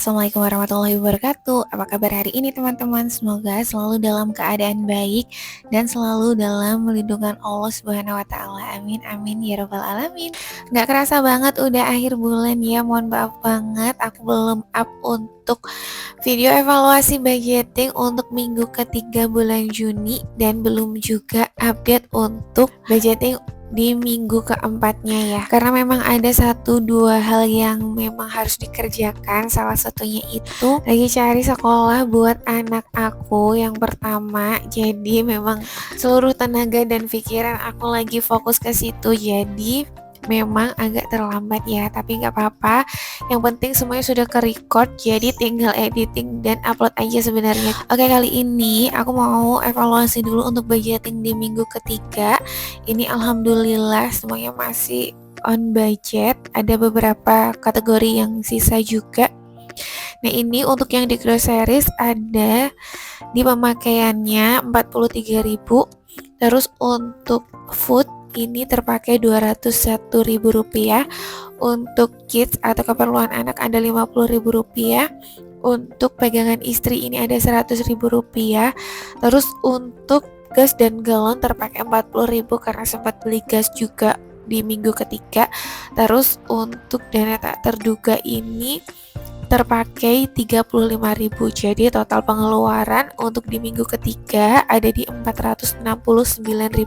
Assalamualaikum warahmatullahi wabarakatuh. Apa kabar hari ini teman-teman? Semoga selalu dalam keadaan baik dan selalu dalam melindungan Allah Subhanahu wa taala. Amin amin ya rabbal alamin. Nggak kerasa banget udah akhir bulan ya. Mohon maaf banget aku belum up untuk video evaluasi budgeting untuk minggu ketiga bulan Juni dan belum juga update untuk budgeting di minggu keempatnya ya, karena memang ada 1-2 hal yang memang harus dikerjakan. Salah satunya itu lagi cari sekolah buat anak aku yang pertama, jadi memang seluruh tenaga dan pikiran aku lagi fokus ke situ. Jadi memang agak terlambat ya, tapi nggak apa-apa, yang penting semuanya sudah ke record, jadi tinggal editing dan upload aja sebenarnya. Oke, kali ini aku mau evaluasi dulu untuk budgeting di minggu ketiga ini. Alhamdulillah semuanya masih on budget, ada beberapa kategori yang sisa juga. Nah, ini untuk yang di groceries ada di pemakaiannya 43.000. Terus untuk food ini terpakai Rp201.000. Untuk kids atau keperluan anak ada Rp50.000. Untuk pegangan istri ini ada Rp100.000. Terus untuk gas dan galon terpakai Rp40.000 karena sempat beli gas juga di minggu ketiga. Terus untuk dana tak terduga ini terpakai Rp35.000. Jadi total pengeluaran untuk di minggu ketiga ada di Rp469.000.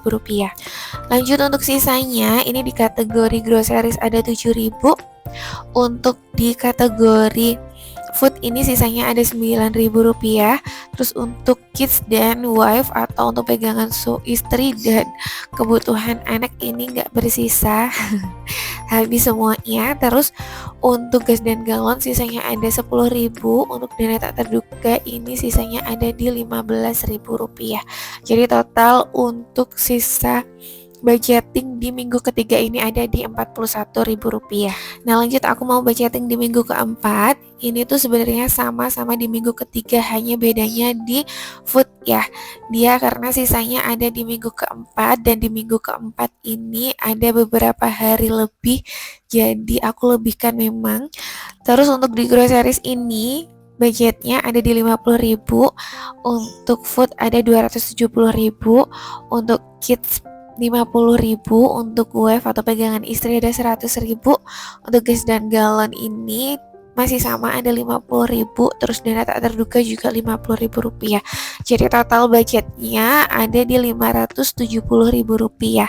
Lanjut untuk sisanya, ini di kategori groceries ada Rp7.000. Untuk di kategori food ini sisanya ada Rp9.000. Terus untuk kids dan wife atau untuk pegangan istri dan kebutuhan anak ini nggak bersisa, habis semuanya. Terus untuk gas dan galon sisanya ada Rp10.000. Untuk dana tak terduga ini sisanya ada di Rp15.000. Jadi total untuk sisa budgeting di minggu ketiga ini ada di Rp41.000. Nah, lanjut aku mau budgeting di minggu keempat. Ini tuh sebenarnya sama-sama di minggu ketiga, hanya bedanya di food ya. Dia karena sisanya ada di minggu keempat, dan di minggu keempat ini ada beberapa hari lebih, jadi aku lebihkan memang. Terus untuk di groceries ini budgetnya ada di Rp50.000. Untuk food ada Rp270.000. Untuk kids Rp50.000. Untuk wave atau pegangan istri ada Rp100.000. Untuk gas dan galon ini masih sama, ada Rp50.000. Terus dana tak terduga juga Rp50.000. Jadi total budgetnya ada di Rp570.000.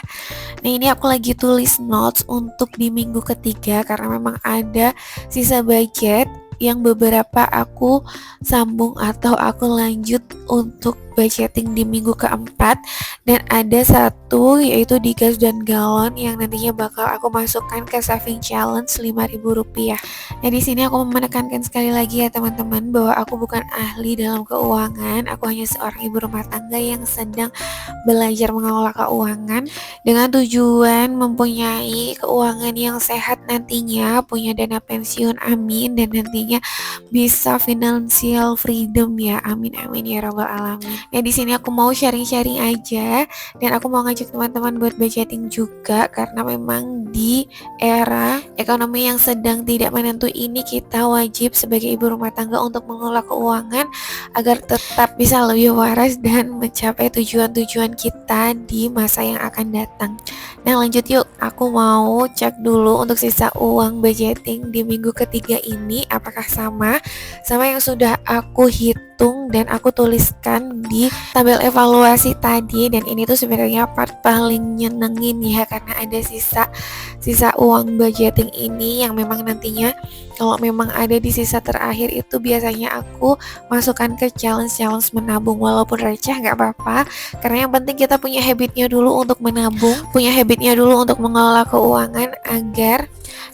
Nah, ini aku lagi tulis notes untuk di minggu ketiga karena memang ada sisa budget yang beberapa aku sambung atau aku lanjut untuk budgeting di minggu keempat. Dan ada satu yaitu di gas dan galon yang nantinya bakal aku masukkan ke saving challenge Rp5.000. Nah, di sini aku menekankan sekali lagi ya teman-teman, bahwa aku bukan ahli dalam keuangan. Aku hanya seorang ibu rumah tangga yang sedang belajar mengelola keuangan dengan tujuan mempunyai keuangan yang sehat nantinya, punya dana pensiun, amin, dan nantinya bisa financial freedom ya, amin amin ya rabbal alamin. Ya, di sini aku mau sharing-sharing aja, dan aku mau ngajak teman-teman buat budgeting juga, karena memang di era ekonomi yang sedang tidak menentu ini, kita wajib sebagai ibu rumah tangga untuk mengelola keuangan agar tetap bisa lebih waras dan mencapai tujuan-tujuan kita di masa yang akan datang. Nah, lanjut yuk, aku mau cek dulu untuk sisa uang budgeting di minggu ketiga ini apakah sama yang sudah aku hitung dan aku tuliskan di tabel evaluasi tadi. Dan ini tuh sebenarnya part paling nyenengin ya, karena ada sisa uang budgeting ini yang memang nantinya kalau memang ada di sisa terakhir itu biasanya aku masukkan ke challenge menabung. Walaupun receh nggak apa-apa, karena yang penting kita punya habitnya dulu untuk menabung, punya habitnya dulu untuk mengelola keuangan, agar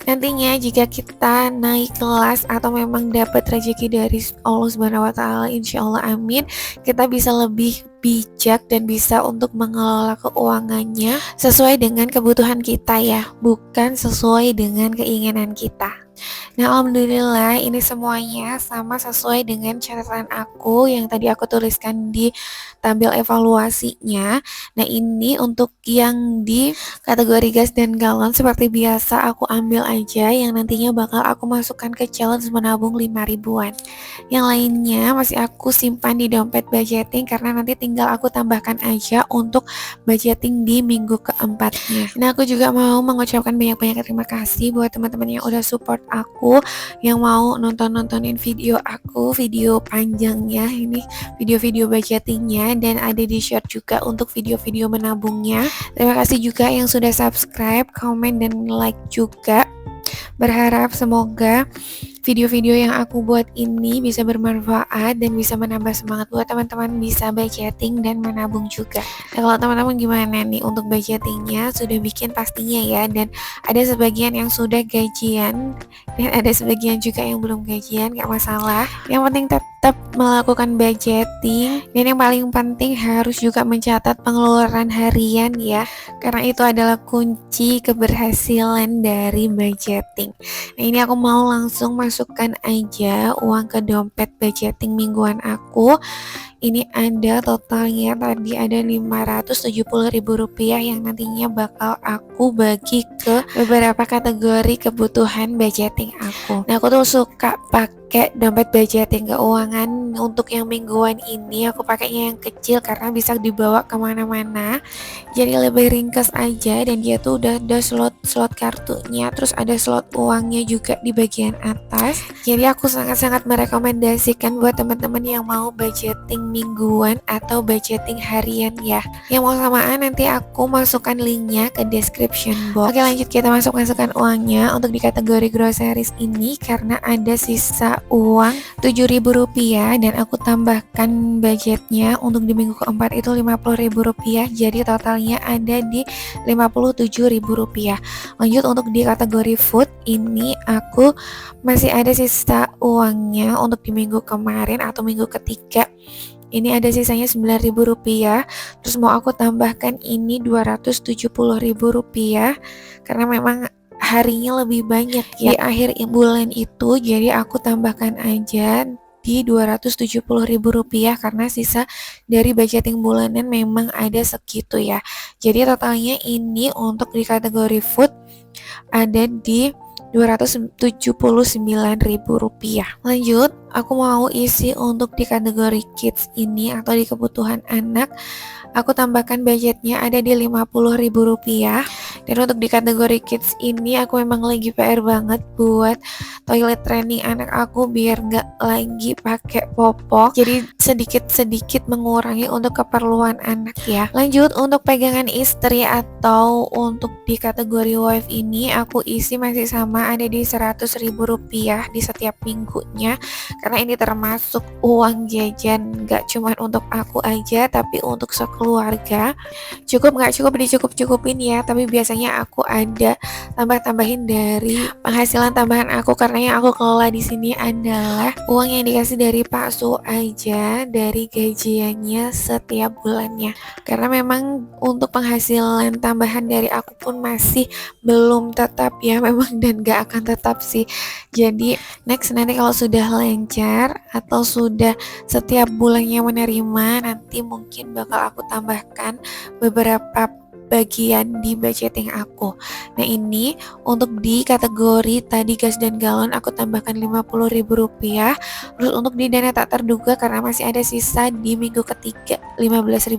nantinya jika kita naik kelas atau memang dapat rezeki dari Allah Subhanahu wa taala, insyaallah amin, kita bisa lebih bijak dan bisa untuk mengelola keuangannya sesuai dengan kebutuhan kita ya, bukan sesuai dengan keinginan kita. Nah, alhamdulillah ini semuanya sama sesuai dengan catatan aku yang tadi aku tuliskan di tabel evaluasinya. Nah, ini untuk yang di kategori gas dan galon seperti biasa aku ambil aja yang nantinya bakal aku masukkan ke challenge menabung 5 ribuan. Yang lainnya masih aku simpan di dompet budgeting karena nanti tinggal aku tambahkan aja untuk budgeting di minggu keempatnya. Nah, aku juga mau mengucapkan banyak-banyak terima kasih buat teman-teman yang udah support aku, yang mau nontonin video aku, video panjangnya ini, video-video budgetingnya, dan ada di share juga untuk video-video menabungnya. Terima kasih juga yang sudah subscribe, komen, dan like juga. Berharap semoga video-video yang aku buat ini bisa bermanfaat dan bisa menambah semangat buat teman-teman bisa budgeting dan menabung juga. Nah, kalau teman-teman gimana nih untuk budgetingnya? Sudah bikin pastinya ya, dan ada sebagian yang sudah gajian dan ada sebagian juga yang belum gajian, gak masalah. Yang penting tetap melakukan budgeting, dan yang paling penting harus juga mencatat pengeluaran harian ya, karena itu adalah kunci keberhasilan dari budgeting. Nah, ini aku mau langsung masukkan aja uang ke dompet budgeting mingguan aku. Ini ada totalnya tadi ada Rp570.000 yang nantinya bakal aku bagi ke beberapa kategori kebutuhan budgeting aku. Nah, aku tuh suka pakai dompet budgeting keuangan untuk yang mingguan ini. Aku pakainya yang kecil karena bisa dibawa kemana-mana, jadi lebih ringkas aja, dan dia tuh udah ada slot kartunya, terus ada slot uangnya juga di bagian atas. Jadi aku sangat-sangat merekomendasikan buat teman-teman yang mau budgeting mingguan atau budgeting harian ya. Yang mau samaan nanti aku masukkan linknya ke description box. Oke, lanjut kita masukkan uangnya untuk di kategori groceries ini karena ada sisa uang Rp7.000 dan aku tambahkan budgetnya untuk di minggu keempat itu Rp50.000, jadi totalnya ada di Rp57.000. Lanjut untuk di kategori food ini aku masih ada sisa uangnya untuk di minggu kemarin atau minggu ketiga. Ini ada sisanya Rp9.000, terus mau aku tambahkan ini Rp270.000 karena memang harinya lebih banyak ya di akhir bulan itu, jadi aku tambahkan aja di Rp270.000 karena sisa dari budgeting bulanan memang ada segitu ya. Jadi totalnya ini untuk di kategori food ada di Rp279.000. Lanjut, aku mau isi untuk di kategori kids ini atau di kebutuhan anak. Aku tambahkan budgetnya ada di Rp50.000. Dan untuk di kategori kids ini aku memang lagi PR banget buat toilet training anak aku biar nggak lagi pakai popok. Jadi sedikit-sedikit mengurangi untuk keperluan anak ya. Lanjut untuk pegangan istri atau untuk di kategori wife ini aku isi masih sama ada di Rp100.000 di setiap minggunya, karena ini termasuk uang jajan nggak cuma untuk aku aja tapi untuk sekeluarga. Cukup nggak cukup dicukup-cukupin ya, tapi biasanya aku ada tambah-tambahin dari penghasilan tambahan aku karena yang aku kelola di sini adalah uang yang dikasih dari Pak Su aja dari gajiannya setiap bulannya, karena memang untuk penghasilan tambahan dari aku pun masih belum tetap ya memang, dan gak akan tetap sih. Jadi next nanti kalau sudah lancar atau sudah setiap bulannya menerima, nanti mungkin bakal aku tambahkan beberapa bagian di budgeting aku. Nah, ini untuk di kategori tadi gas dan galon aku tambahkan Rp50.000. Terus untuk di dana tak terduga karena masih ada sisa di minggu ketiga Rp15.000,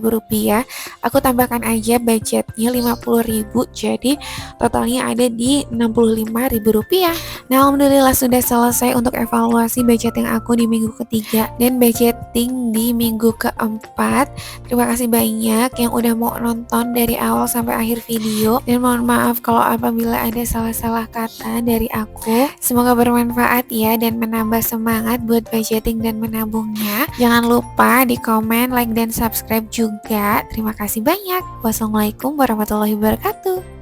aku tambahkan aja budgetnya Rp50.000, jadi totalnya ada di Rp65.000. Nah, alhamdulillah sudah selesai untuk evaluasi budgeting aku di minggu ketiga dan budgeting di minggu keempat. Terima kasih banyak yang udah mau nonton dari awal sampai akhir video, dan mohon maaf kalau apabila ada salah-salah kata dari aku. Semoga bermanfaat ya dan menambah semangat buat budgeting dan menabungnya. Jangan lupa di komen, like, dan subscribe juga. Terima kasih banyak. Wassalamualaikum warahmatullahi wabarakatuh.